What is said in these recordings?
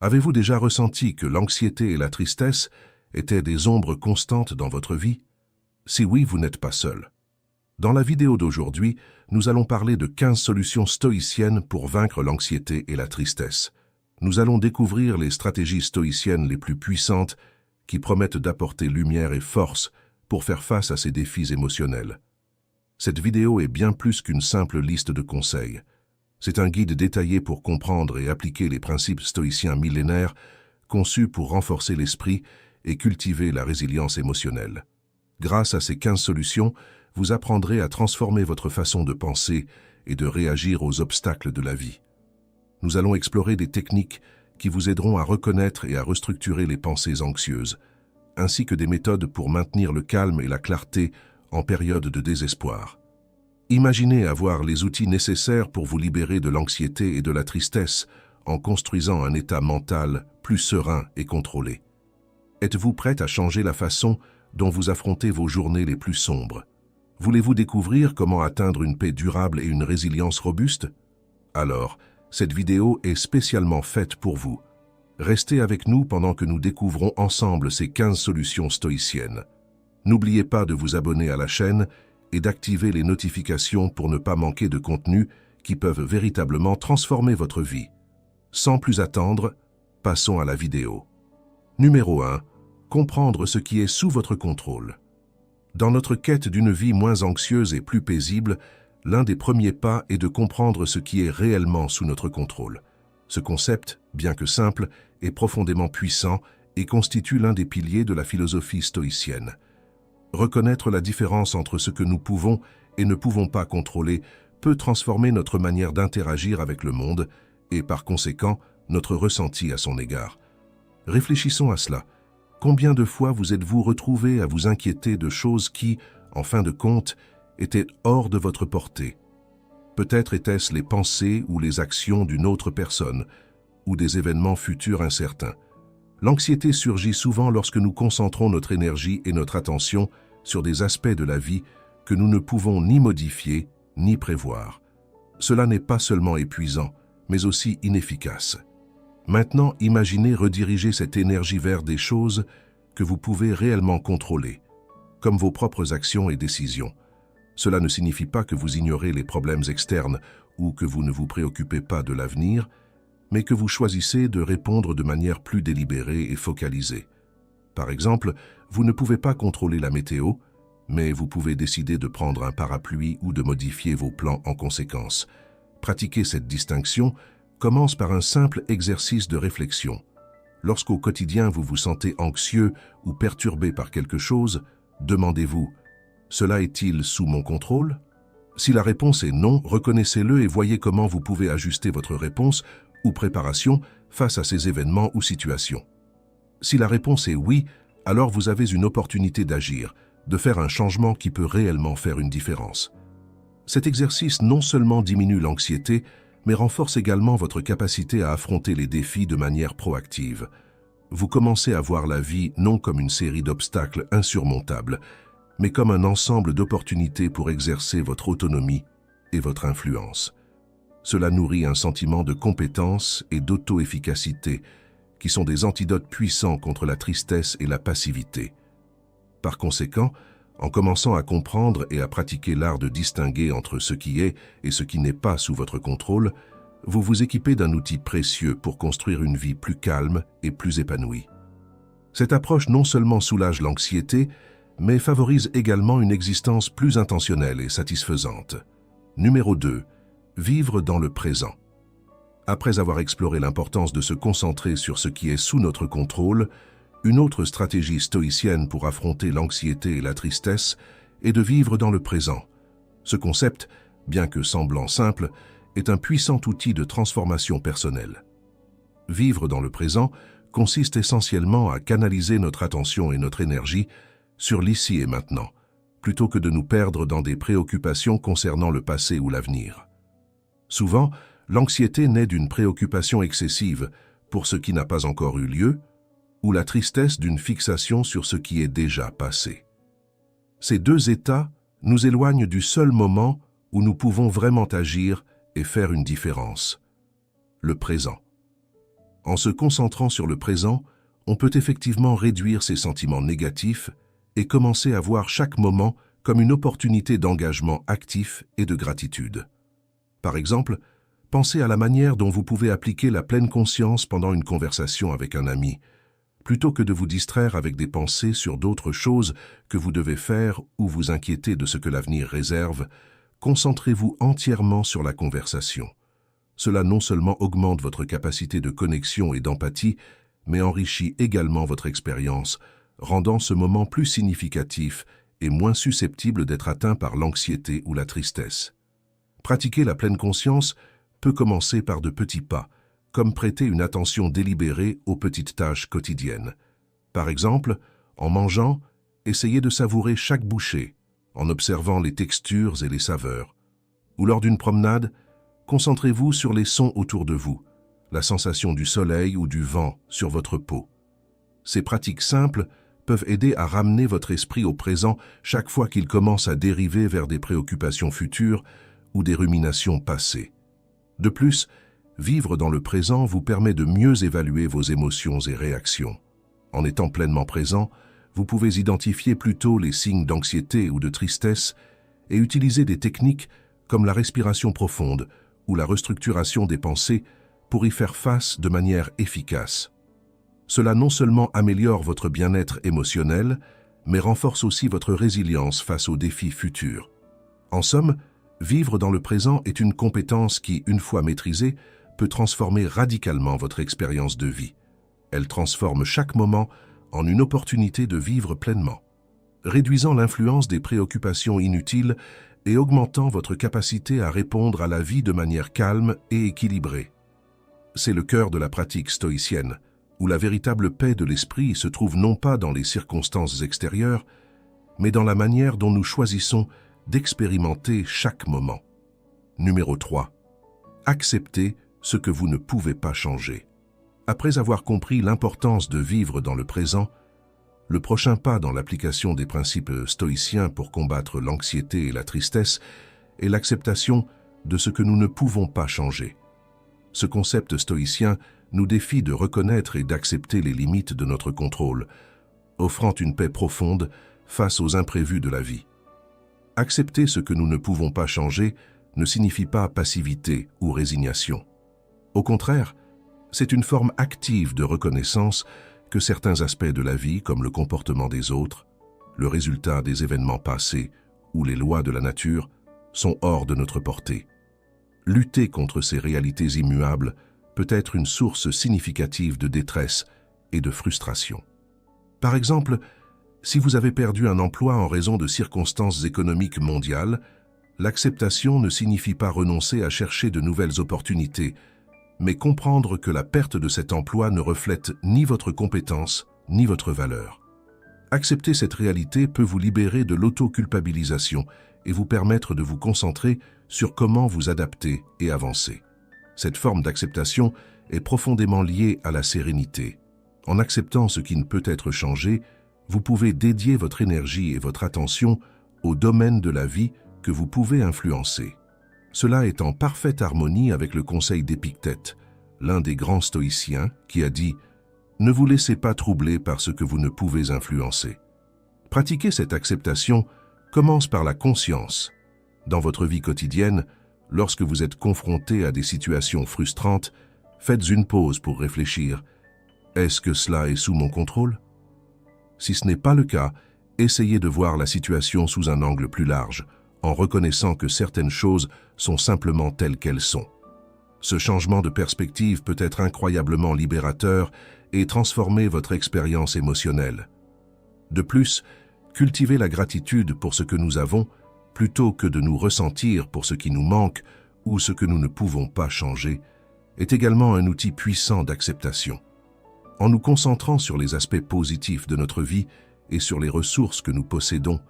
Avez-vous déjà ressenti que l'anxiété et la tristesse étaient des ombres constantes dans votre vie? Si oui, vous n'êtes pas seul. Dans la vidéo d'aujourd'hui, nous allons parler de 15 solutions stoïciennes pour vaincre l'anxiété et la tristesse. Nous allons découvrir les stratégies stoïciennes les plus puissantes qui promettent d'apporter lumière et force pour faire face à ces défis émotionnels. Cette vidéo est bien plus qu'une simple liste de conseils. C'est un guide détaillé pour comprendre et appliquer les principes stoïciens millénaires conçus pour renforcer l'esprit et cultiver la résilience émotionnelle. Grâce à ces 15 solutions, vous apprendrez à transformer votre façon de penser et de réagir aux obstacles de la vie. Nous allons explorer des techniques qui vous aideront à reconnaître et à restructurer les pensées anxieuses, ainsi que des méthodes pour maintenir le calme et la clarté en période de désespoir. Imaginez avoir les outils nécessaires pour vous libérer de l'anxiété et de la tristesse en construisant un état mental plus serein et contrôlé. Êtes-vous prête à changer la façon dont vous affrontez vos journées les plus sombres? Voulez-vous découvrir comment atteindre une paix durable et une résilience robuste? Alors, cette vidéo est spécialement faite pour vous. Restez avec nous pendant que nous découvrons ensemble ces 15 solutions stoïciennes. N'oubliez pas de vous abonner à la chaîne et d'activer les notifications pour ne pas manquer de contenus qui peuvent véritablement transformer votre vie. Sans plus attendre, passons à la vidéo. Numéro 1. Comprendre ce qui est sous votre contrôle. Dans notre quête d'une vie moins anxieuse et plus paisible, l'un des premiers pas est de comprendre ce qui est réellement sous notre contrôle. Ce concept, bien que simple, est profondément puissant et constitue l'un des piliers de la philosophie stoïcienne. Reconnaître la différence entre ce que nous pouvons et ne pouvons pas contrôler peut transformer notre manière d'interagir avec le monde et, par conséquent, notre ressenti à son égard. Réfléchissons à cela. Combien de fois vous êtes-vous retrouvé à vous inquiéter de choses qui, en fin de compte, étaient hors de votre portée? Peut-être étaient-ce les pensées ou les actions d'une autre personne, ou des événements futurs incertains. L'anxiété surgit souvent lorsque nous concentrons notre énergie et notre attention sur des aspects de la vie que nous ne pouvons ni modifier ni prévoir. Cela n'est pas seulement épuisant, mais aussi inefficace. Maintenant, imaginez rediriger cette énergie vers des choses que vous pouvez réellement contrôler, comme vos propres actions et décisions. Cela ne signifie pas que vous ignorez les problèmes externes ou que vous ne vous préoccupez pas de l'avenir, mais que vous choisissez de répondre de manière plus délibérée et focalisée. Par exemple, vous ne pouvez pas contrôler la météo, mais vous pouvez décider de prendre un parapluie ou de modifier vos plans en conséquence. Pratiquer cette distinction commence par un simple exercice de réflexion. Lorsqu'au quotidien vous vous sentez anxieux ou perturbé par quelque chose, demandez-vous « Cela est-il sous mon contrôle ?» Si la réponse est non, reconnaissez-le et voyez comment vous pouvez ajuster votre réponse ou préparation face à ces événements ou situations. Si la réponse est oui, alors vous avez une opportunité d'agir, de faire un changement qui peut réellement faire une différence. Cet exercice non seulement diminue l'anxiété, mais renforce également votre capacité à affronter les défis de manière proactive. Vous commencez à voir la vie non comme une série d'obstacles insurmontables, mais comme un ensemble d'opportunités pour exercer votre autonomie et votre influence. Cela nourrit un sentiment de compétence et d'auto-efficacité, qui sont des antidotes puissants contre la tristesse et la passivité. Par conséquent, en commençant à comprendre et à pratiquer l'art de distinguer entre ce qui est et ce qui n'est pas sous votre contrôle, vous vous équipez d'un outil précieux pour construire une vie plus calme et plus épanouie. Cette approche non seulement soulage l'anxiété, mais favorise également une existence plus intentionnelle et satisfaisante. Numéro 2. Vivre dans le présent. Après avoir exploré l'importance de se concentrer sur ce qui est sous notre contrôle, une autre stratégie stoïcienne pour affronter l'anxiété et la tristesse est de vivre dans le présent. Ce concept, bien que semblant simple, est un puissant outil de transformation personnelle. Vivre dans le présent consiste essentiellement à canaliser notre attention et notre énergie sur l'ici et maintenant, plutôt que de nous perdre dans des préoccupations concernant le passé ou l'avenir. Souvent, l'anxiété naît d'une préoccupation excessive pour ce qui n'a pas encore eu lieu, ou la tristesse d'une fixation sur ce qui est déjà passé. Ces deux états nous éloignent du seul moment où nous pouvons vraiment agir et faire une différence, le présent. En se concentrant sur le présent, on peut effectivement réduire ses sentiments négatifs et commencer à voir chaque moment comme une opportunité d'engagement actif et de gratitude. Par exemple, pensez à la manière dont vous pouvez appliquer la pleine conscience pendant une conversation avec un ami, plutôt que de vous distraire avec des pensées sur d'autres choses que vous devez faire ou vous inquiéter de ce que l'avenir réserve. Concentrez-vous entièrement sur la conversation. Cela non seulement augmente votre capacité de connexion et d'empathie, mais enrichit également votre expérience, rendant ce moment plus significatif et moins susceptible d'être atteint par l'anxiété ou la tristesse. Pratiquer la pleine conscience peut commencer par de petits pas, comme prêter une attention délibérée aux petites tâches quotidiennes. Par exemple, en mangeant, essayez de savourer chaque bouchée, en observant les textures et les saveurs. Ou lors d'une promenade, concentrez-vous sur les sons autour de vous, la sensation du soleil ou du vent sur votre peau. Ces pratiques simples peuvent aider à ramener votre esprit au présent chaque fois qu'il commence à dériver vers des préoccupations futures ou des ruminations passées. De plus, vivre dans le présent vous permet de mieux évaluer vos émotions et réactions. En étant pleinement présent, vous pouvez identifier plus tôt les signes d'anxiété ou de tristesse et utiliser des techniques comme la respiration profonde ou la restructuration des pensées pour y faire face de manière efficace. Cela non seulement améliore votre bien-être émotionnel, mais renforce aussi votre résilience face aux défis futurs. En somme, vivre dans le présent est une compétence qui, une fois maîtrisée, peut transformer radicalement votre expérience de vie. Elle transforme chaque moment en une opportunité de vivre pleinement, réduisant l'influence des préoccupations inutiles et augmentant votre capacité à répondre à la vie de manière calme et équilibrée. C'est le cœur de la pratique stoïcienne, où la véritable paix de l'esprit se trouve non pas dans les circonstances extérieures, mais dans la manière dont nous choisissons d'expérimenter chaque moment. Numéro 3. Acceptez ce que vous ne pouvez pas changer. Après avoir compris l'importance de vivre dans le présent, le prochain pas dans l'application des principes stoïciens pour combattre l'anxiété et la tristesse est l'acceptation de ce que nous ne pouvons pas changer. Ce concept stoïcien nous défie de reconnaître et d'accepter les limites de notre contrôle, offrant une paix profonde face aux imprévus de la vie. Accepter ce que nous ne pouvons pas changer ne signifie pas passivité ou résignation. Au contraire, c'est une forme active de reconnaissance que certains aspects de la vie, comme le comportement des autres, le résultat des événements passés ou les lois de la nature, sont hors de notre portée. Lutter contre ces réalités immuables peut être une source significative de détresse et de frustration. Par exemple, si vous avez perdu un emploi en raison de circonstances économiques mondiales, l'acceptation ne signifie pas renoncer à chercher de nouvelles opportunités, mais comprendre que la perte de cet emploi ne reflète ni votre compétence, ni votre valeur. Accepter cette réalité peut vous libérer de l'auto-culpabilisation et vous permettre de vous concentrer sur comment vous adapter et avancer. Cette forme d'acceptation est profondément liée à la sérénité. En acceptant ce qui ne peut être changé, vous pouvez dédier votre énergie et votre attention au domaine de la vie que vous pouvez influencer. Cela est en parfaite harmonie avec le conseil d'Épictète, l'un des grands stoïciens, qui a dit « Ne vous laissez pas troubler par ce que vous ne pouvez influencer ». Pratiquer cette acceptation commence par la conscience. Dans votre vie quotidienne, lorsque vous êtes confronté à des situations frustrantes, faites une pause pour réfléchir. Est-ce que cela est sous mon contrôle? Si ce n'est pas le cas, essayez de voir la situation sous un angle plus large, en reconnaissant que certaines choses sont simplement telles qu'elles sont. Ce changement de perspective peut être incroyablement libérateur et transformer votre expérience émotionnelle. De plus, cultivez la gratitude pour ce que nous avons, plutôt que de nous ressentir pour ce qui nous manque ou ce que nous ne pouvons pas changer, est également un outil puissant d'acceptation. En nous concentrant sur les aspects positifs de notre vie et sur les ressources que nous possédons,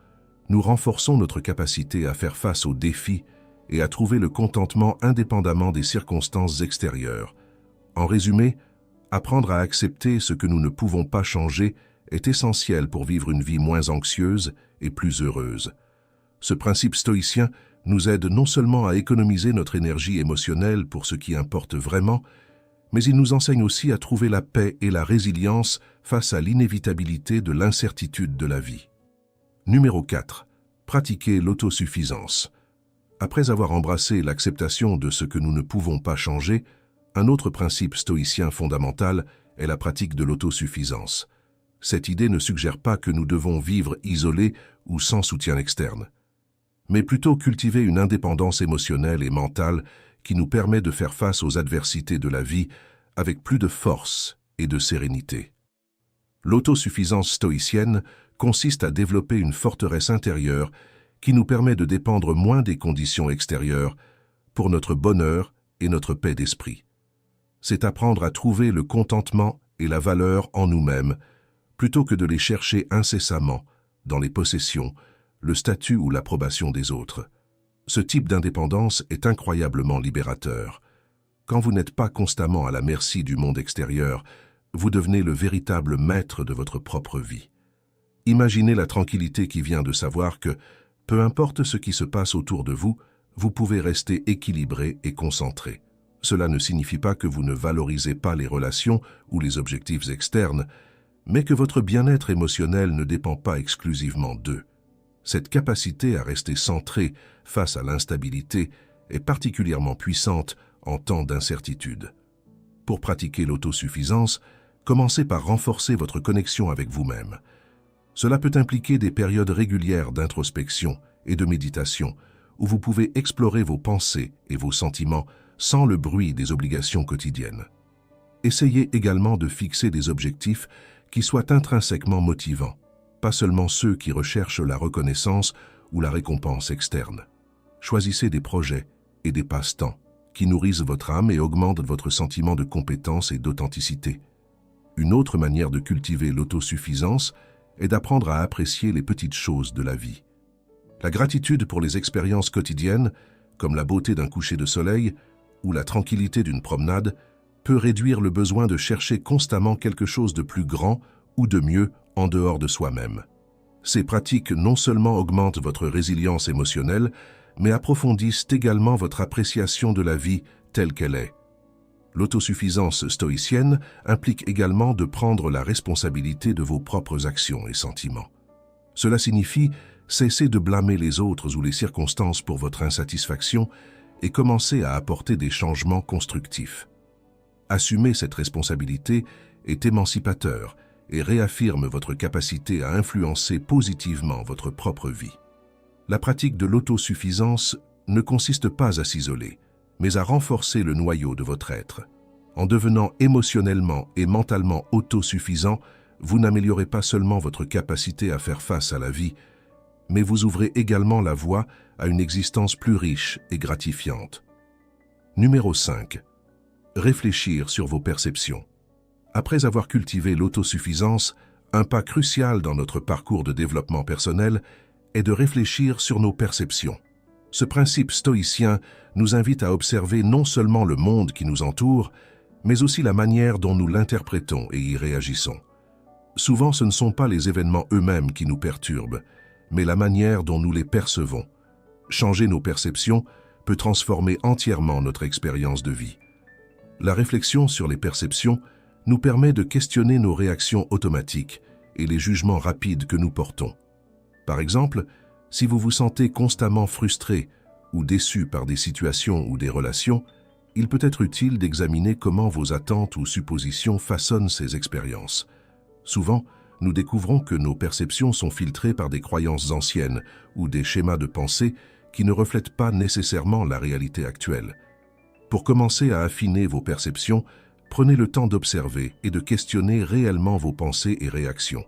nous renforçons notre capacité à faire face aux défis et à trouver le contentement indépendamment des circonstances extérieures. En résumé, apprendre à accepter ce que nous ne pouvons pas changer est essentiel pour vivre une vie moins anxieuse et plus heureuse. Ce principe stoïcien nous aide non seulement à économiser notre énergie émotionnelle pour ce qui importe vraiment, mais il nous enseigne aussi à trouver la paix et la résilience face à l'inévitabilité de l'incertitude de la vie. Numéro 4. Pratiquer l'autosuffisance. Après avoir embrassé l'acceptation de ce que nous ne pouvons pas changer, un autre principe stoïcien fondamental est la pratique de l'autosuffisance. Cette idée ne suggère pas que nous devons vivre isolés ou sans soutien externe, mais plutôt cultiver une indépendance émotionnelle et mentale qui nous permet de faire face aux adversités de la vie avec plus de force et de sérénité. L'autosuffisance stoïcienne consiste à développer une forteresse intérieure qui nous permet de dépendre moins des conditions extérieures pour notre bonheur et notre paix d'esprit. C'est apprendre à trouver le contentement et la valeur en nous-mêmes, plutôt que de les chercher incessamment dans les possessions, le statut ou l'approbation des autres. Ce type d'indépendance est incroyablement libérateur. Quand vous n'êtes pas constamment à la merci du monde extérieur, vous devenez le véritable maître de votre propre vie. Imaginez la tranquillité qui vient de savoir que, peu importe ce qui se passe autour de vous, vous pouvez rester équilibré et concentré. Cela ne signifie pas que vous ne valorisez pas les relations ou les objectifs externes, mais que votre bien-être émotionnel ne dépend pas exclusivement d'eux. Cette capacité à rester centré face à l'instabilité est particulièrement puissante en temps d'incertitude. Pour pratiquer l'autosuffisance, commencez par renforcer votre connexion avec vous-même. Cela peut impliquer des périodes régulières d'introspection et de méditation où vous pouvez explorer vos pensées et vos sentiments sans le bruit des obligations quotidiennes. Essayez également de fixer des objectifs qui soient intrinsèquement motivants, pas seulement ceux qui recherchent la reconnaissance ou la récompense externe. Choisissez des projets et des passe-temps qui nourrissent votre âme et augmentent votre sentiment de compétence et d'authenticité. Une autre manière de cultiver l'autosuffisance est d'apprendre à apprécier les petites choses de la vie. La gratitude pour les expériences quotidiennes, comme la beauté d'un coucher de soleil ou la tranquillité d'une promenade, peut réduire le besoin de chercher constamment quelque chose de plus grand ou de mieux en dehors de soi-même. Ces pratiques non seulement augmentent votre résilience émotionnelle, mais approfondissent également votre appréciation de la vie telle qu'elle est. L'autosuffisance stoïcienne implique également de prendre la responsabilité de vos propres actions et sentiments. Cela signifie cesser de blâmer les autres ou les circonstances pour votre insatisfaction et commencer à apporter des changements constructifs. Assumer cette responsabilité est émancipateur et réaffirme votre capacité à influencer positivement votre propre vie. La pratique de l'autosuffisance ne consiste pas à s'isoler, mais à renforcer le noyau de votre être. En devenant émotionnellement et mentalement autosuffisant, vous n'améliorez pas seulement votre capacité à faire face à la vie, mais vous ouvrez également la voie à une existence plus riche et gratifiante. Numéro 5. Réfléchir sur vos perceptions. Après avoir cultivé l'autosuffisance, un pas crucial dans notre parcours de développement personnel est de réfléchir sur nos perceptions. Ce principe stoïcien nous invite à observer non seulement le monde qui nous entoure, mais aussi la manière dont nous l'interprétons et y réagissons. Souvent, ce ne sont pas les événements eux-mêmes qui nous perturbent, mais la manière dont nous les percevons. Changer nos perceptions peut transformer entièrement notre expérience de vie. La réflexion sur les perceptions nous permet de questionner nos réactions automatiques et les jugements rapides que nous portons. Par exemple, si vous vous sentez constamment frustré ou déçu par des situations ou des relations, il peut être utile d'examiner comment vos attentes ou suppositions façonnent ces expériences. Souvent, nous découvrons que nos perceptions sont filtrées par des croyances anciennes ou des schémas de pensée qui ne reflètent pas nécessairement la réalité actuelle. Pour commencer à affiner vos perceptions, prenez le temps d'observer et de questionner réellement vos pensées et réactions.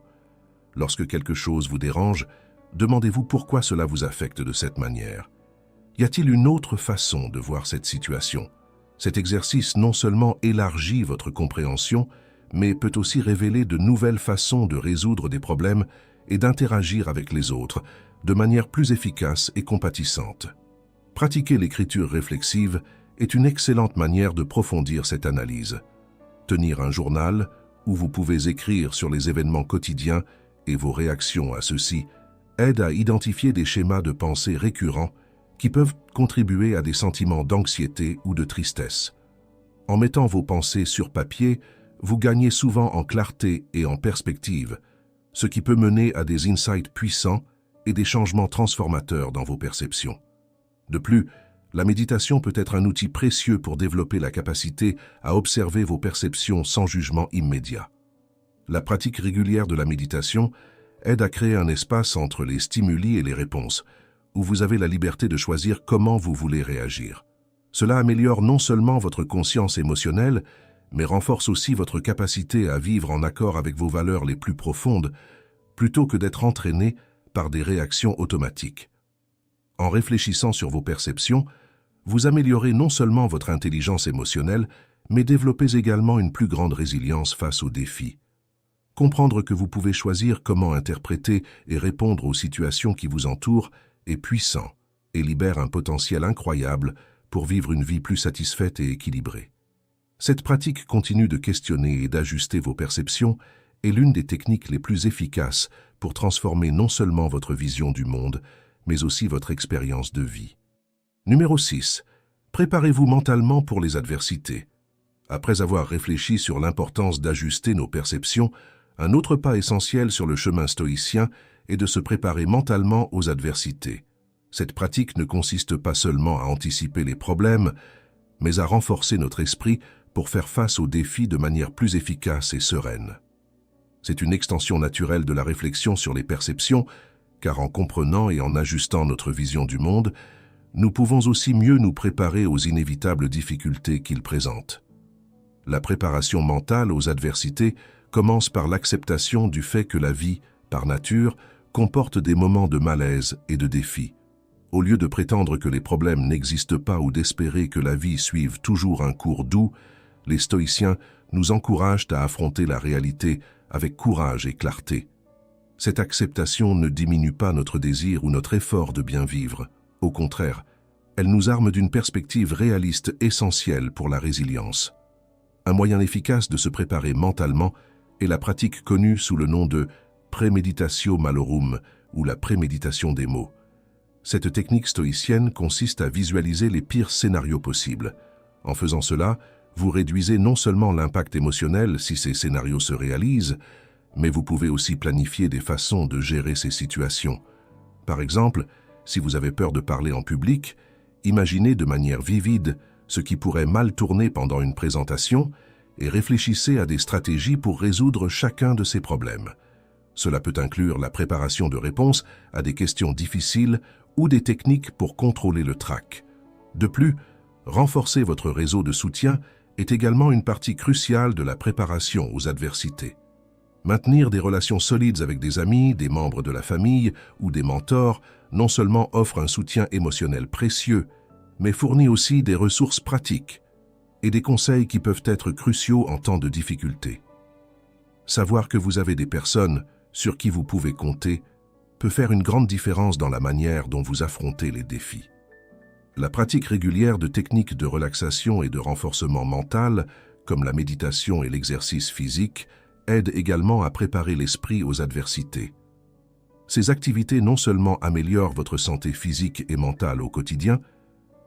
Lorsque quelque chose vous dérange, demandez-vous pourquoi cela vous affecte de cette manière. Y a-t-il une autre façon de voir cette situation? Cet exercice non seulement élargit votre compréhension, mais peut aussi révéler de nouvelles façons de résoudre des problèmes et d'interagir avec les autres de manière plus efficace et compatissante. Pratiquer l'écriture réflexive est une excellente manière de profondir cette analyse. Tenir un journal où vous pouvez écrire sur les événements quotidiens et vos réactions à ceux-ci aide à identifier des schémas de pensée récurrents qui peuvent contribuer à des sentiments d'anxiété ou de tristesse. En mettant vos pensées sur papier, vous gagnez souvent en clarté et en perspective, ce qui peut mener à des insights puissants et des changements transformateurs dans vos perceptions. De plus, la méditation peut être un outil précieux pour développer la capacité à observer vos perceptions sans jugement immédiat. La pratique régulière de la méditation aide à créer un espace entre les stimuli et les réponses, où vous avez la liberté de choisir comment vous voulez réagir. Cela améliore non seulement votre conscience émotionnelle, mais renforce aussi votre capacité à vivre en accord avec vos valeurs les plus profondes, plutôt que d'être entraîné par des réactions automatiques. En réfléchissant sur vos perceptions, vous améliorez non seulement votre intelligence émotionnelle, mais développez également une plus grande résilience face aux défis. Comprendre que vous pouvez choisir comment interpréter et répondre aux situations qui vous entourent est puissant et libère un potentiel incroyable pour vivre une vie plus satisfaite et équilibrée. Cette pratique continue de questionner et d'ajuster vos perceptions est l'une des techniques les plus efficaces pour transformer non seulement votre vision du monde, mais aussi votre expérience de vie. Numéro 6. Préparez-vous mentalement pour les adversités. Après avoir réfléchi sur l'importance d'ajuster nos perceptions, un autre pas essentiel sur le chemin stoïcien est de se préparer mentalement aux adversités. Cette pratique ne consiste pas seulement à anticiper les problèmes, mais à renforcer notre esprit pour faire face aux défis de manière plus efficace et sereine. C'est une extension naturelle de la réflexion sur les perceptions, car en comprenant et en ajustant notre vision du monde, nous pouvons aussi mieux nous préparer aux inévitables difficultés qu'ils présentent. La préparation mentale aux adversités commence par l'acceptation du fait que la vie, par nature, comporte des moments de malaise et de défis. Au lieu de prétendre que les problèmes n'existent pas ou d'espérer que la vie suive toujours un cours doux, les stoïciens nous encouragent à affronter la réalité avec courage et clarté. Cette acceptation ne diminue pas notre désir ou notre effort de bien vivre. Au contraire, elle nous arme d'une perspective réaliste essentielle pour la résilience. Un moyen efficace de se préparer mentalement est la pratique connue sous le nom de premeditatio malorum ou la préméditation des maux. Cette technique stoïcienne consiste à visualiser les pires scénarios possibles. En faisant cela, vous réduisez non seulement l'impact émotionnel si ces scénarios se réalisent, mais vous pouvez aussi planifier des façons de gérer ces situations. Par exemple, si vous avez peur de parler en public, imaginez de manière vivide ce qui pourrait mal tourner pendant une présentation et réfléchissez à des stratégies pour résoudre chacun de ces problèmes. Cela peut inclure la préparation de réponses à des questions difficiles ou des techniques pour contrôler le trac. De plus, renforcer votre réseau de soutien est également une partie cruciale de la préparation aux adversités. Maintenir des relations solides avec des amis, des membres de la famille ou des mentors non seulement offre un soutien émotionnel précieux, mais fournit aussi des ressources pratiques et des conseils qui peuvent être cruciaux en temps de difficulté. Savoir que vous avez des personnes sur qui vous pouvez compter peut faire une grande différence dans la manière dont vous affrontez les défis. La pratique régulière de techniques de relaxation et de renforcement mental, comme la méditation et l'exercice physique, aide également à préparer l'esprit aux adversités. Ces activités non seulement améliorent votre santé physique et mentale au quotidien,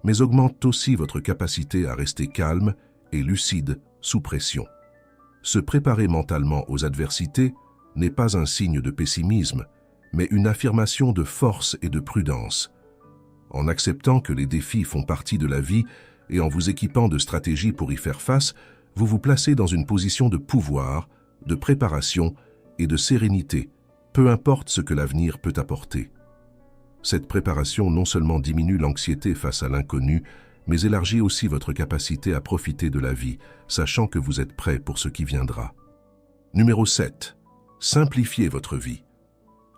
mais augmentent aussi votre capacité à rester calme et lucide sous pression. Se préparer mentalement aux adversités n'est pas un signe de pessimisme, mais une affirmation de force et de prudence. En acceptant que les défis font partie de la vie et en vous équipant de stratégies pour y faire face, vous vous placez dans une position de pouvoir, de préparation et de sérénité, peu importe ce que l'avenir peut apporter. Cette préparation non seulement diminue l'anxiété face à l'inconnu, mais élargit aussi votre capacité à profiter de la vie, sachant que vous êtes prêt pour ce qui viendra. Numéro 7. Simplifiez votre vie.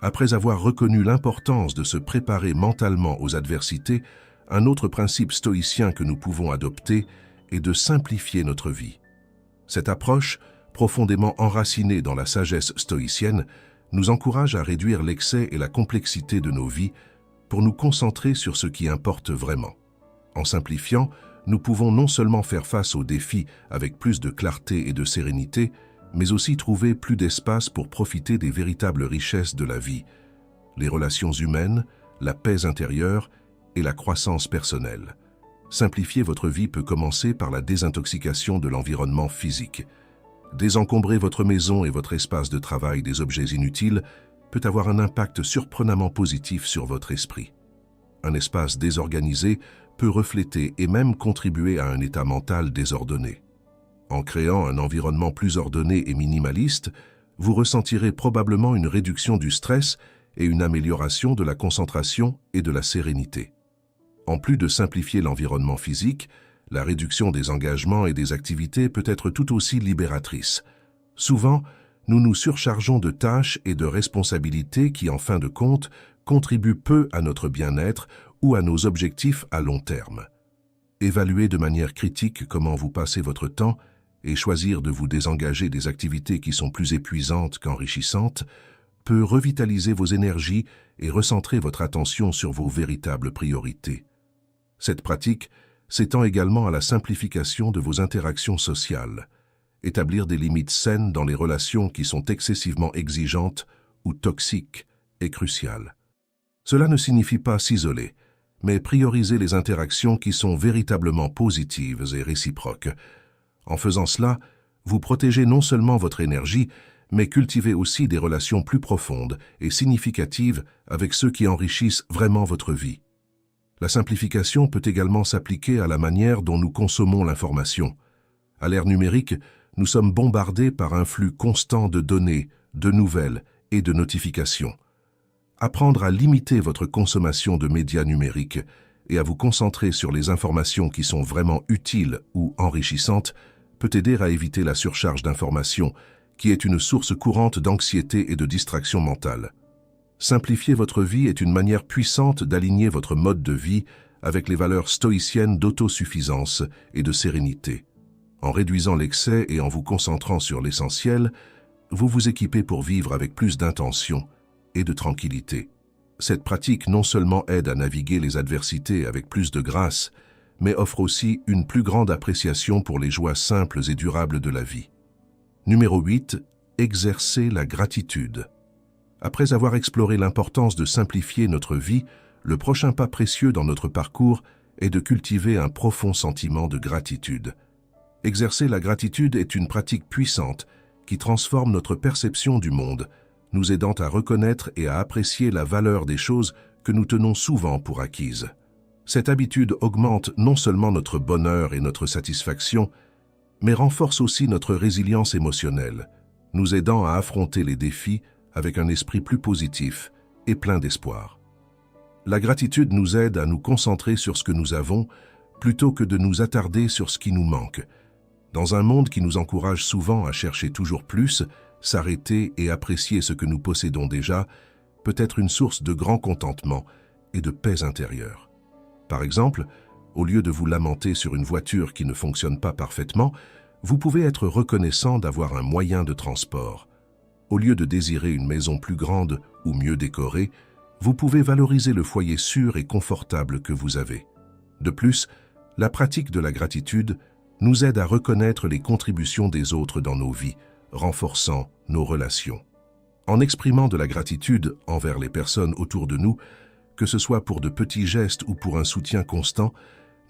Après avoir reconnu l'importance de se préparer mentalement aux adversités, un autre principe stoïcien que nous pouvons adopter est de simplifier notre vie. Cette approche, profondément enracinée dans la sagesse stoïcienne, nous encourage à réduire l'excès et la complexité de nos vies pour nous concentrer sur ce qui importe vraiment. En simplifiant, nous pouvons non seulement faire face aux défis avec plus de clarté et de sérénité, mais aussi trouver plus d'espace pour profiter des véritables richesses de la vie, les relations humaines, la paix intérieure et la croissance personnelle. Simplifier votre vie peut commencer par la désintoxication de l'environnement physique. Désencombrer votre maison et votre espace de travail des objets inutiles peut avoir un impact surprenamment positif sur votre esprit. Un espace désorganisé peut refléter et même contribuer à un état mental désordonné. En créant un environnement plus ordonné et minimaliste, vous ressentirez probablement une réduction du stress et une amélioration de la concentration et de la sérénité. En plus de simplifier l'environnement physique, la réduction des engagements et des activités peut être tout aussi libératrice. Souvent, nous nous surchargeons de tâches et de responsabilités qui, en fin de compte, contribuent peu à notre bien-être ou à nos objectifs à long terme. Évaluez de manière critique comment vous passez votre temps et choisir de vous désengager des activités qui sont plus épuisantes qu'enrichissantes peut revitaliser vos énergies et recentrer votre attention sur vos véritables priorités. Cette pratique s'étend également à la simplification de vos interactions sociales. Établir des limites saines dans les relations qui sont excessivement exigeantes ou toxiques est crucial. Cela ne signifie pas s'isoler, mais prioriser les interactions qui sont véritablement positives et réciproques. En faisant cela, vous protégez non seulement votre énergie, mais cultivez aussi des relations plus profondes et significatives avec ceux qui enrichissent vraiment votre vie. La simplification peut également s'appliquer à la manière dont nous consommons l'information. À l'ère numérique, nous sommes bombardés par un flux constant de données, de nouvelles et de notifications. Apprendre à limiter votre consommation de médias numériques et à vous concentrer sur les informations qui sont vraiment utiles ou enrichissantes peut aider à éviter la surcharge d'informations, qui est une source courante d'anxiété et de distraction mentale. Simplifier votre vie est une manière puissante d'aligner votre mode de vie avec les valeurs stoïciennes d'autosuffisance et de sérénité. En réduisant l'excès et en vous concentrant sur l'essentiel, vous vous équipez pour vivre avec plus d'intention et de tranquillité. Cette pratique non seulement aide à naviguer les adversités avec plus de grâce, mais offre aussi une plus grande appréciation pour les joies simples et durables de la vie. Numéro 8. Exercer la gratitude. Après avoir exploré l'importance de simplifier notre vie, le prochain pas précieux dans notre parcours est de cultiver un profond sentiment de gratitude. Exercer la gratitude est une pratique puissante qui transforme notre perception du monde, nous aidant à reconnaître et à apprécier la valeur des choses que nous tenons souvent pour acquises. Cette habitude augmente non seulement notre bonheur et notre satisfaction, mais renforce aussi notre résilience émotionnelle, nous aidant à affronter les défis avec un esprit plus positif et plein d'espoir. La gratitude nous aide à nous concentrer sur ce que nous avons plutôt que de nous attarder sur ce qui nous manque. Dans un monde qui nous encourage souvent à chercher toujours plus, s'arrêter et apprécier ce que nous possédons déjà peut être une source de grand contentement et de paix intérieure. Par exemple, au lieu de vous lamenter sur une voiture qui ne fonctionne pas parfaitement, vous pouvez être reconnaissant d'avoir un moyen de transport. Au lieu de désirer une maison plus grande ou mieux décorée, vous pouvez valoriser le foyer sûr et confortable que vous avez. De plus, la pratique de la gratitude nous aide à reconnaître les contributions des autres dans nos vies, renforçant nos relations. En exprimant de la gratitude envers les personnes autour de nous, que ce soit pour de petits gestes ou pour un soutien constant,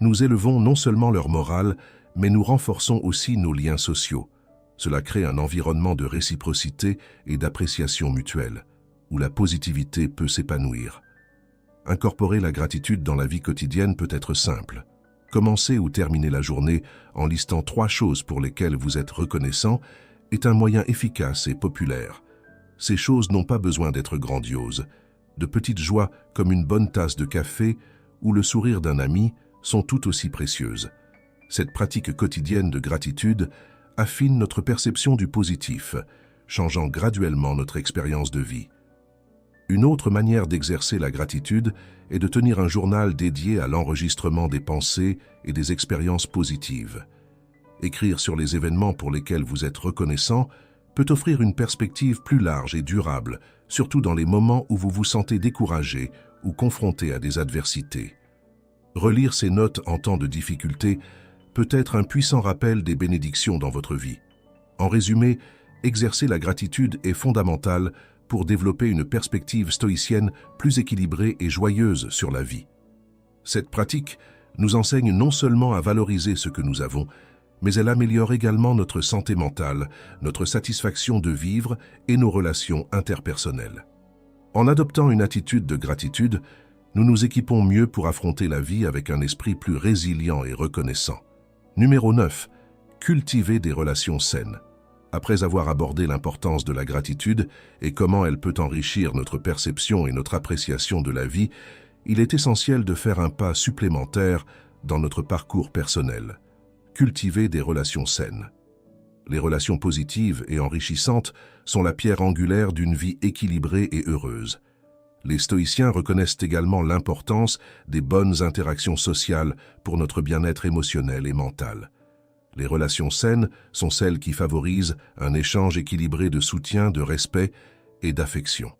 nous élevons non seulement leur morale, mais nous renforçons aussi nos liens sociaux. Cela crée un environnement de réciprocité et d'appréciation mutuelle, où la positivité peut s'épanouir. Incorporer la gratitude dans la vie quotidienne peut être simple. Commencer ou terminer la journée en listant 3 choses pour lesquelles vous êtes reconnaissant est un moyen efficace et populaire. Ces choses n'ont pas besoin d'être grandioses. De petites joies comme une bonne tasse de café ou le sourire d'un ami sont tout aussi précieuses. Cette pratique quotidienne de gratitude affine notre perception du positif, changeant graduellement notre expérience de vie. Une autre manière d'exercer la gratitude est de tenir un journal dédié à l'enregistrement des pensées et des expériences positives. Écrire sur les événements pour lesquels vous êtes reconnaissant peut offrir une perspective plus large et durable, surtout dans les moments où vous vous sentez découragé ou confronté à des adversités. Relire ces notes en temps de difficulté peut être un puissant rappel des bénédictions dans votre vie. En résumé, exercer la gratitude est fondamental pour développer une perspective stoïcienne plus équilibrée et joyeuse sur la vie. Cette pratique nous enseigne non seulement à valoriser ce que nous avons, mais elle améliore également notre santé mentale, notre satisfaction de vivre et nos relations interpersonnelles. En adoptant une attitude de gratitude, nous nous équipons mieux pour affronter la vie avec un esprit plus résilient et reconnaissant. Numéro 9. Cultiver des relations saines. Après avoir abordé l'importance de la gratitude et comment elle peut enrichir notre perception et notre appréciation de la vie, il est essentiel de faire un pas supplémentaire dans notre parcours personnel. Cultiver des relations saines. Les relations positives et enrichissantes sont la pierre angulaire d'une vie équilibrée et heureuse. Les stoïciens reconnaissent également l'importance des bonnes interactions sociales pour notre bien-être émotionnel et mental. Les relations saines sont celles qui favorisent un échange équilibré de soutien, de respect et d'affection.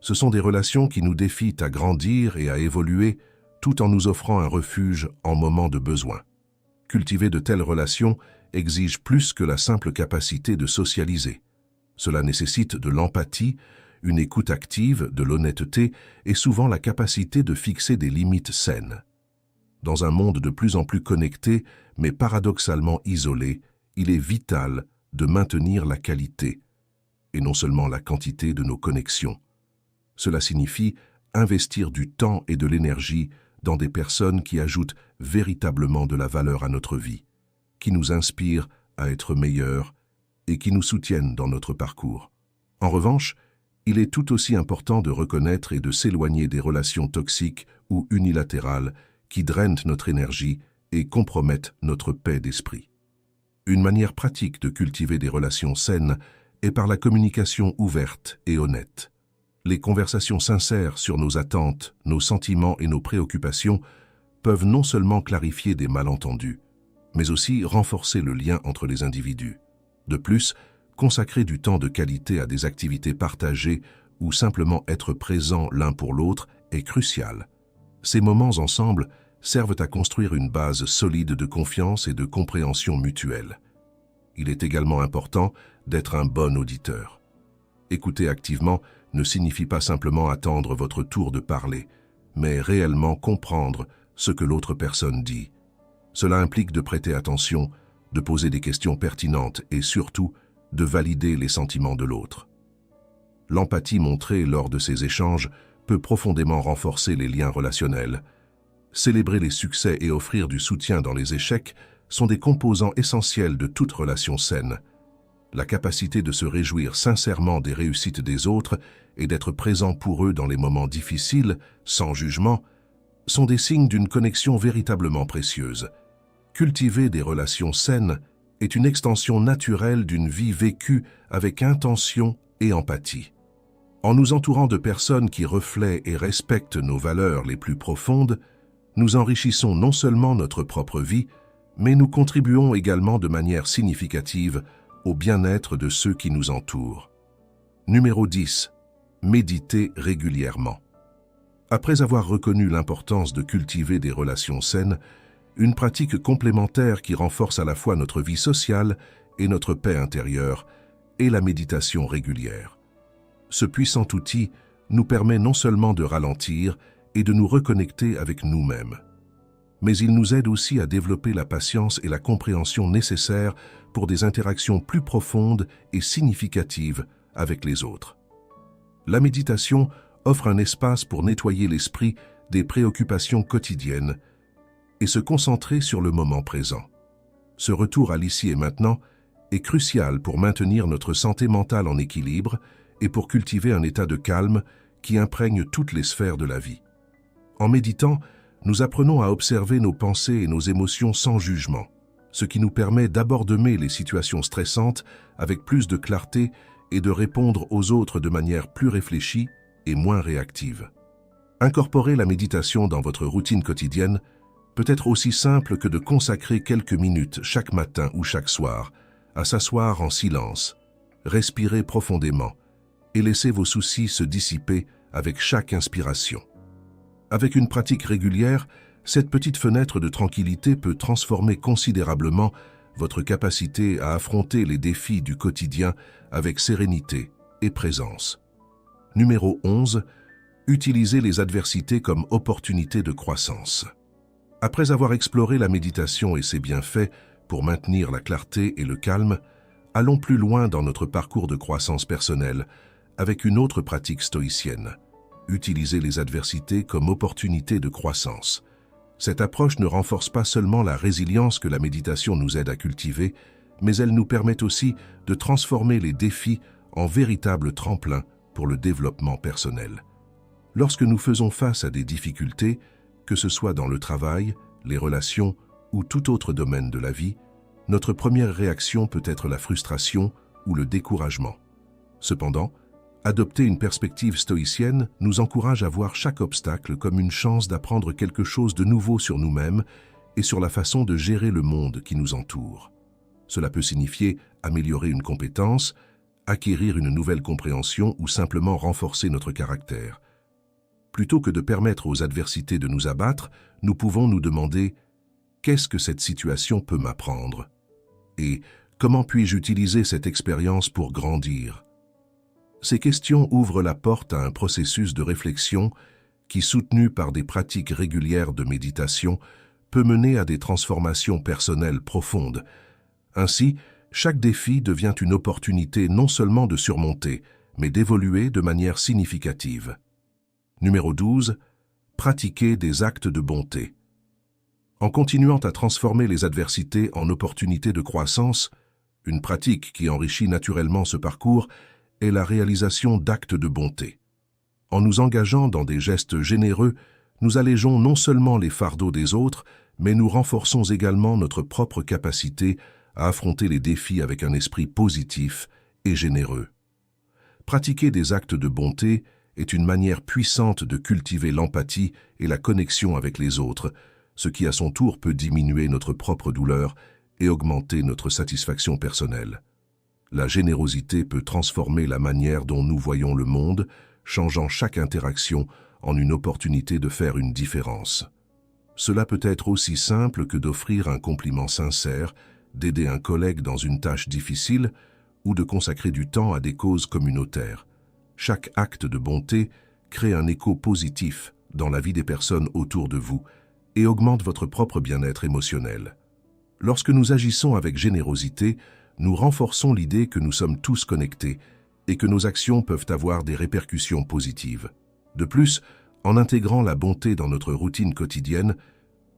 Ce sont des relations qui nous défient à grandir et à évoluer tout en nous offrant un refuge en moment de besoin. Cultiver de telles relations exige plus que la simple capacité de socialiser. Cela nécessite de l'empathie, une écoute active, de l'honnêteté et souvent la capacité de fixer des limites saines. Dans un monde de plus en plus connecté, mais paradoxalement isolé, il est vital de maintenir la qualité, et non seulement la quantité de nos connexions. Cela signifie investir du temps et de l'énergie dans des personnes qui ajoutent véritablement de la valeur à notre vie, qui nous inspirent à être meilleurs et qui nous soutiennent dans notre parcours. En revanche, il est tout aussi important de reconnaître et de s'éloigner des relations toxiques ou unilatérales qui drainent notre énergie et compromettent notre paix d'esprit. Une manière pratique de cultiver des relations saines est par la communication ouverte et honnête. Les conversations sincères sur nos attentes, nos sentiments et nos préoccupations peuvent non seulement clarifier des malentendus, mais aussi renforcer le lien entre les individus. De plus, consacrer du temps de qualité à des activités partagées ou simplement être présent l'un pour l'autre est crucial. Ces moments ensemble servent à construire une base solide de confiance et de compréhension mutuelle. Il est également important d'être un bon auditeur. Écouter activement ne signifie pas simplement attendre votre tour de parler, mais réellement comprendre ce que l'autre personne dit. Cela implique de prêter attention, de poser des questions pertinentes et surtout de valider les sentiments de l'autre. L'empathie montrée lors de ces échanges peut profondément renforcer les liens relationnels. Célébrer les succès et offrir du soutien dans les échecs sont des composants essentiels de toute relation saine. La capacité de se réjouir sincèrement des réussites des autres et d'être présent pour eux dans les moments difficiles, sans jugement, sont des signes d'une connexion véritablement précieuse. Cultiver des relations saines est une extension naturelle d'une vie vécue avec intention et empathie. En nous entourant de personnes qui reflètent et respectent nos valeurs les plus profondes, nous enrichissons non seulement notre propre vie, mais nous contribuons également de manière significative au bien-être de ceux qui nous entourent. Numéro 10. Méditer régulièrement. Après avoir reconnu l'importance de cultiver des relations saines, une pratique complémentaire qui renforce à la fois notre vie sociale et notre paix intérieure est la méditation régulière. Ce puissant outil nous permet non seulement de ralentir et de nous reconnecter avec nous-mêmes, mais il nous aide aussi à développer la patience et la compréhension nécessaires pour des interactions plus profondes et significatives avec les autres. La méditation offre un espace pour nettoyer l'esprit des préoccupations quotidiennes et se concentrer sur le moment présent. Ce retour à l'ici et maintenant est crucial pour maintenir notre santé mentale en équilibre et pour cultiver un état de calme qui imprègne toutes les sphères de la vie. En méditant, nous apprenons à observer nos pensées et nos émotions sans jugement, ce qui nous permet d'aborder les situations stressantes avec plus de clarté et de répondre aux autres de manière plus réfléchie et moins réactive. Incorporer la méditation dans votre routine quotidienne peut être aussi simple que de consacrer quelques minutes chaque matin ou chaque soir à s'asseoir en silence, respirer profondément et laisser vos soucis se dissiper avec chaque inspiration. Avec une pratique régulière, cette petite fenêtre de tranquillité peut transformer considérablement votre capacité à affronter les défis du quotidien avec sérénité et présence. Numéro 11. Utilisez les adversités comme opportunités de croissance. Après avoir exploré la méditation et ses bienfaits pour maintenir la clarté et le calme, allons plus loin dans notre parcours de croissance personnelle avec une autre pratique stoïcienne. Utiliser les adversités comme opportunité de croissance. Cette approche ne renforce pas seulement la résilience que la méditation nous aide à cultiver, mais elle nous permet aussi de transformer les défis en véritables tremplins pour le développement personnel. Lorsque nous faisons face à des difficultés, que ce soit dans le travail, les relations ou tout autre domaine de la vie, notre première réaction peut être la frustration ou le découragement. Cependant, adopter une perspective stoïcienne nous encourage à voir chaque obstacle comme une chance d'apprendre quelque chose de nouveau sur nous-mêmes et sur la façon de gérer le monde qui nous entoure. Cela peut signifier améliorer une compétence, acquérir une nouvelle compréhension ou simplement renforcer notre caractère. Plutôt que de permettre aux adversités de nous abattre, nous pouvons nous demander « Qu'est-ce que cette situation peut m'apprendre ?» et « Comment puis-je utiliser cette expérience pour grandir ?» Ces questions ouvrent la porte à un processus de réflexion qui, soutenu par des pratiques régulières de méditation, peut mener à des transformations personnelles profondes. Ainsi, chaque défi devient une opportunité non seulement de surmonter, mais d'évoluer de manière significative. Numéro 12. Pratiquer des actes de bonté. En continuant à transformer les adversités en opportunités de croissance, une pratique qui enrichit naturellement ce parcours est la réalisation d'actes de bonté. En nous engageant dans des gestes généreux, nous allégeons non seulement les fardeaux des autres, mais nous renforçons également notre propre capacité à affronter les défis avec un esprit positif et généreux. Pratiquer des actes de bonté est une manière puissante de cultiver l'empathie et la connexion avec les autres, ce qui à son tour peut diminuer notre propre douleur et augmenter notre satisfaction personnelle. La générosité peut transformer la manière dont nous voyons le monde, changeant chaque interaction en une opportunité de faire une différence. Cela peut être aussi simple que d'offrir un compliment sincère, d'aider un collègue dans une tâche difficile ou de consacrer du temps à des causes communautaires. Chaque acte de bonté crée un écho positif dans la vie des personnes autour de vous et augmente votre propre bien-être émotionnel. Lorsque nous agissons avec générosité, nous renforçons l'idée que nous sommes tous connectés et que nos actions peuvent avoir des répercussions positives. De plus, en intégrant la bonté dans notre routine quotidienne,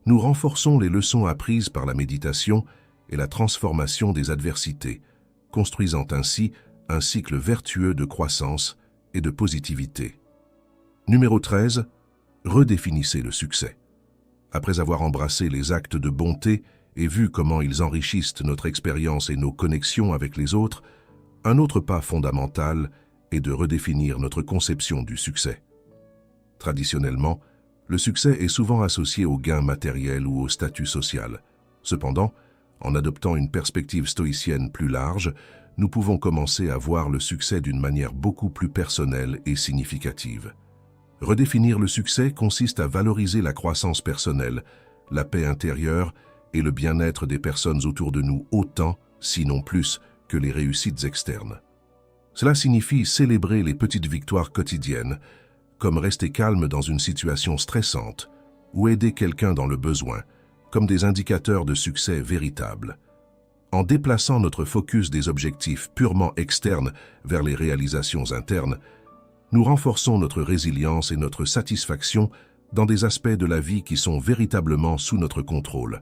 nous renforçons les leçons apprises par la méditation et la transformation des adversités, construisant ainsi un cycle vertueux de croissance et de positivité. Numéro 13. Redéfinissez le succès. Après avoir embrassé les actes de bonté et vu comment ils enrichissent notre expérience et nos connexions avec les autres, un autre pas fondamental est de redéfinir notre conception du succès. Traditionnellement, le succès est souvent associé au gain matériel ou au statut social. Cependant, en adoptant une perspective stoïcienne plus large, nous pouvons commencer à voir le succès d'une manière beaucoup plus personnelle et significative. Redéfinir le succès consiste à valoriser la croissance personnelle, la paix intérieure et le bien-être des personnes autour de nous autant, sinon plus, que les réussites externes. Cela signifie célébrer les petites victoires quotidiennes, comme rester calme dans une situation stressante ou aider quelqu'un dans le besoin, comme des indicateurs de succès véritables. En déplaçant notre focus des objectifs purement externes vers les réalisations internes, nous renforçons notre résilience et notre satisfaction dans des aspects de la vie qui sont véritablement sous notre contrôle.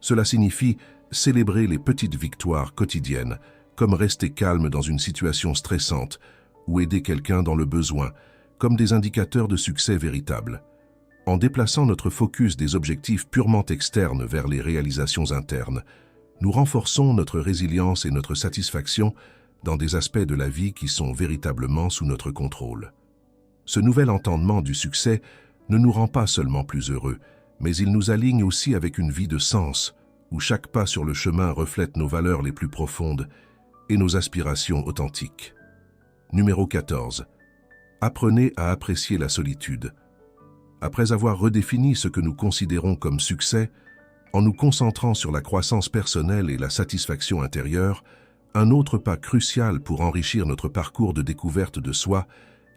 Cela signifie célébrer les petites victoires quotidiennes, comme rester calme dans une situation stressante ou aider quelqu'un dans le besoin, comme des indicateurs de succès véritables. En déplaçant notre focus des objectifs purement externes vers les réalisations internes, nous renforçons notre résilience et notre satisfaction dans des aspects de la vie qui sont véritablement sous notre contrôle. Ce nouvel entendement du succès ne nous rend pas seulement plus heureux, mais il nous aligne aussi avec une vie de sens, où chaque pas sur le chemin reflète nos valeurs les plus profondes et nos aspirations authentiques. Numéro 14. Apprenez à apprécier la solitude. Après avoir redéfini ce que nous considérons comme succès, en nous concentrant sur la croissance personnelle et la satisfaction intérieure, un autre pas crucial pour enrichir notre parcours de découverte de soi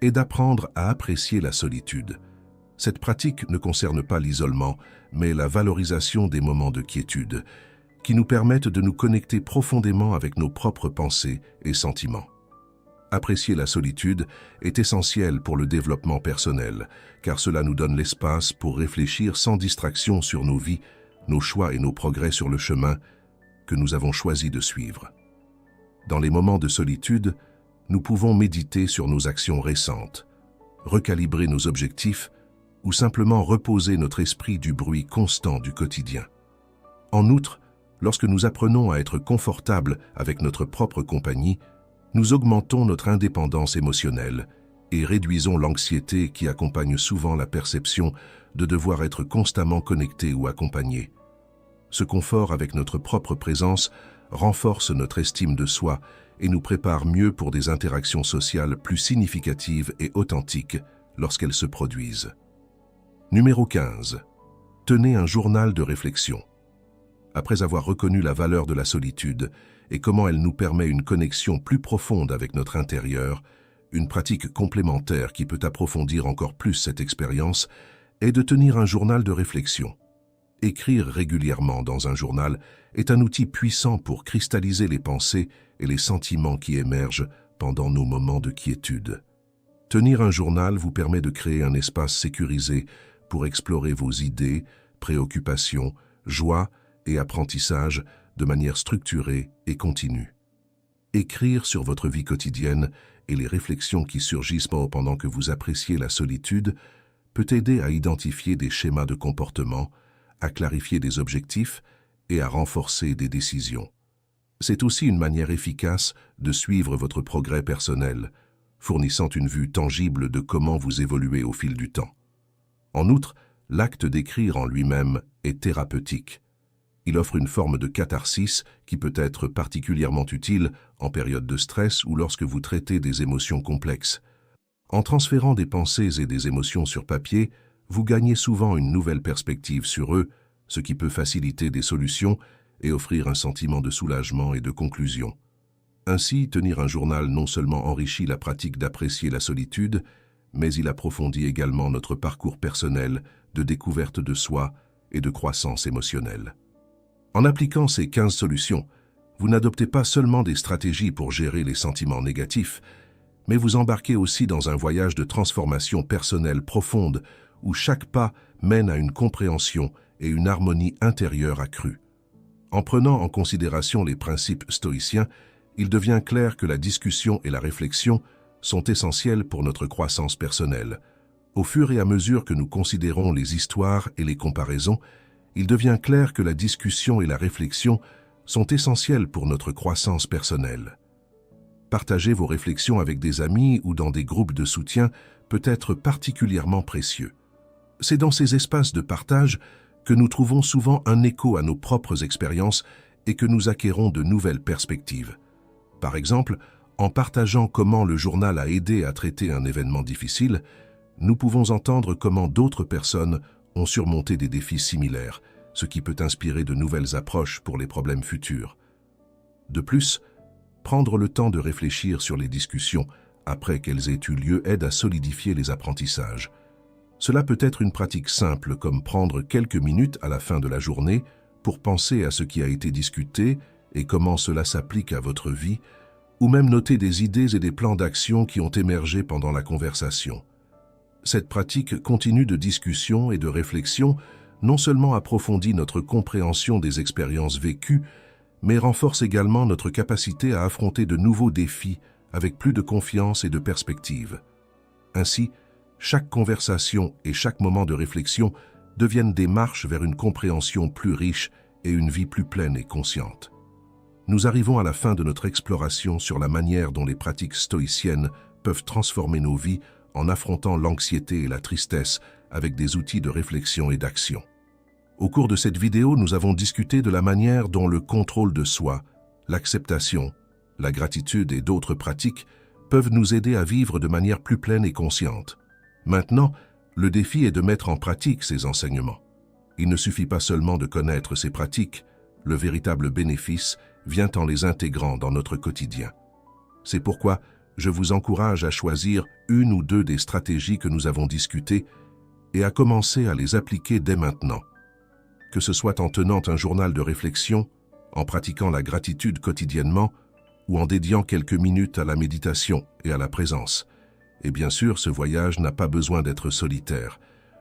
est d'apprendre à apprécier la solitude. Cette pratique ne concerne pas l'isolement, mais la valorisation des moments de quiétude, qui nous permettent de nous connecter profondément avec nos propres pensées et sentiments. Apprécier la solitude est essentiel pour le développement personnel, car cela nous donne l'espace pour réfléchir sans distraction sur nos vies, nos choix et nos progrès sur le chemin que nous avons choisi de suivre. Dans les moments de solitude, nous pouvons méditer sur nos actions récentes, recalibrer nos objectifs ou simplement reposer notre esprit du bruit constant du quotidien. En outre, lorsque nous apprenons à être confortables avec notre propre compagnie, nous augmentons notre indépendance émotionnelle et réduisons l'anxiété qui accompagne souvent la perception de devoir être constamment connecté ou accompagné. Ce confort avec notre propre présence renforce notre estime de soi et nous prépare mieux pour des interactions sociales plus significatives et authentiques lorsqu'elles se produisent. Numéro 15. Tenez un journal de réflexion. Après avoir reconnu la valeur de la solitude et comment elle nous permet une connexion plus profonde avec notre intérieur, une pratique complémentaire qui peut approfondir encore plus cette expérience est de tenir un journal de réflexion. Écrire régulièrement dans un journal est un outil puissant pour cristalliser les pensées et les sentiments qui émergent pendant nos moments de quiétude. Tenir un journal vous permet de créer un espace sécurisé pour explorer vos idées, préoccupations, joies et apprentissages de manière structurée et continue. Écrire sur votre vie quotidienne et les réflexions qui surgissent pendant que vous appréciez la solitude peut aider à identifier des schémas de comportement, à clarifier des objectifs et à renforcer des décisions. C'est aussi une manière efficace de suivre votre progrès personnel, fournissant une vue tangible de comment vous évoluez au fil du temps. En outre, l'acte d'écrire en lui-même est thérapeutique. Il offre une forme de catharsis qui peut être particulièrement utile en période de stress ou lorsque vous traitez des émotions complexes. En transférant des pensées et des émotions sur papier, vous gagnez souvent une nouvelle perspective sur eux, ce qui peut faciliter des solutions et offrir un sentiment de soulagement et de conclusion. Ainsi, tenir un journal non seulement enrichit la pratique d'apprécier la solitude, mais il approfondit également notre parcours personnel de découverte de soi et de croissance émotionnelle. En appliquant ces 15 solutions, vous n'adoptez pas seulement des stratégies pour gérer les sentiments négatifs, mais vous embarquez aussi dans un voyage de transformation personnelle profonde où chaque pas mène à une compréhension et une harmonie intérieure accrue. En prenant en considération les principes stoïciens, il devient clair que la discussion et la réflexion sont essentielles pour notre croissance personnelle. Au fur et à mesure que nous considérons les histoires et les comparaisons, il devient clair que la discussion et la réflexion sont essentielles pour notre croissance personnelle. Partager vos réflexions avec des amis ou dans des groupes de soutien peut être particulièrement précieux. C'est dans ces espaces de partage que nous trouvons souvent un écho à nos propres expériences et que nous acquérons de nouvelles perspectives. Par exemple, en partageant comment le journal a aidé à traiter un événement difficile, nous pouvons entendre comment d'autres personnes ont surmonté des défis similaires, ce qui peut inspirer de nouvelles approches pour les problèmes futurs. De plus, prendre le temps de réfléchir sur les discussions après qu'elles aient eu lieu aide à solidifier les apprentissages. Cela peut être une pratique simple comme prendre quelques minutes à la fin de la journée pour penser à ce qui a été discuté et comment cela s'applique à votre vie, ou même noter des idées et des plans d'action qui ont émergé pendant la conversation. Cette pratique continue de discussion et de réflexion non seulement approfondit notre compréhension des expériences vécues, mais renforce également notre capacité à affronter de nouveaux défis avec plus de confiance et de perspective. Ainsi, chaque conversation et chaque moment de réflexion deviennent des marches vers une compréhension plus riche et une vie plus pleine et consciente. Nous arrivons à la fin de notre exploration sur la manière dont les pratiques stoïciennes peuvent transformer nos vies en affrontant l'anxiété et la tristesse avec des outils de réflexion et d'action. Au cours de cette vidéo, nous avons discuté de la manière dont le contrôle de soi, l'acceptation, la gratitude et d'autres pratiques peuvent nous aider à vivre de manière plus pleine et consciente. Maintenant, le défi est de mettre en pratique ces enseignements. Il ne suffit pas seulement de connaître ces pratiques, le véritable bénéfice vient en les intégrant dans notre quotidien. C'est pourquoi je vous encourage à choisir une ou deux des stratégies que nous avons discutées et à commencer à les appliquer dès maintenant. Que ce soit en tenant un journal de réflexion, en pratiquant la gratitude quotidiennement ou en dédiant quelques minutes à la méditation et à la présence. Et bien sûr, ce voyage n'a pas besoin d'être solitaire.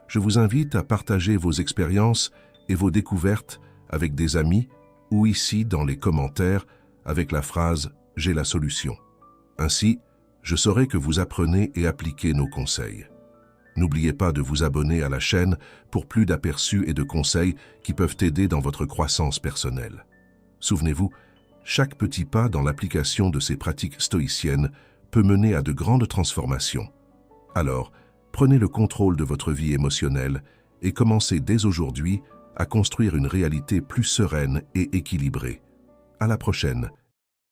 Je vous invite à partager vos expériences et vos découvertes avec des amis ou ici dans les commentaires avec la phrase « J'ai la solution ». Ainsi, je saurai que vous apprenez et appliquez nos conseils. N'oubliez pas de vous abonner à la chaîne pour plus d'aperçus et de conseils qui peuvent aider dans votre croissance personnelle. Souvenez-vous, chaque petit pas dans l'application de ces pratiques stoïciennes peut mener à de grandes transformations. Alors, prenez le contrôle de votre vie émotionnelle et commencez dès aujourd'hui à construire une réalité plus sereine et équilibrée. À la prochaine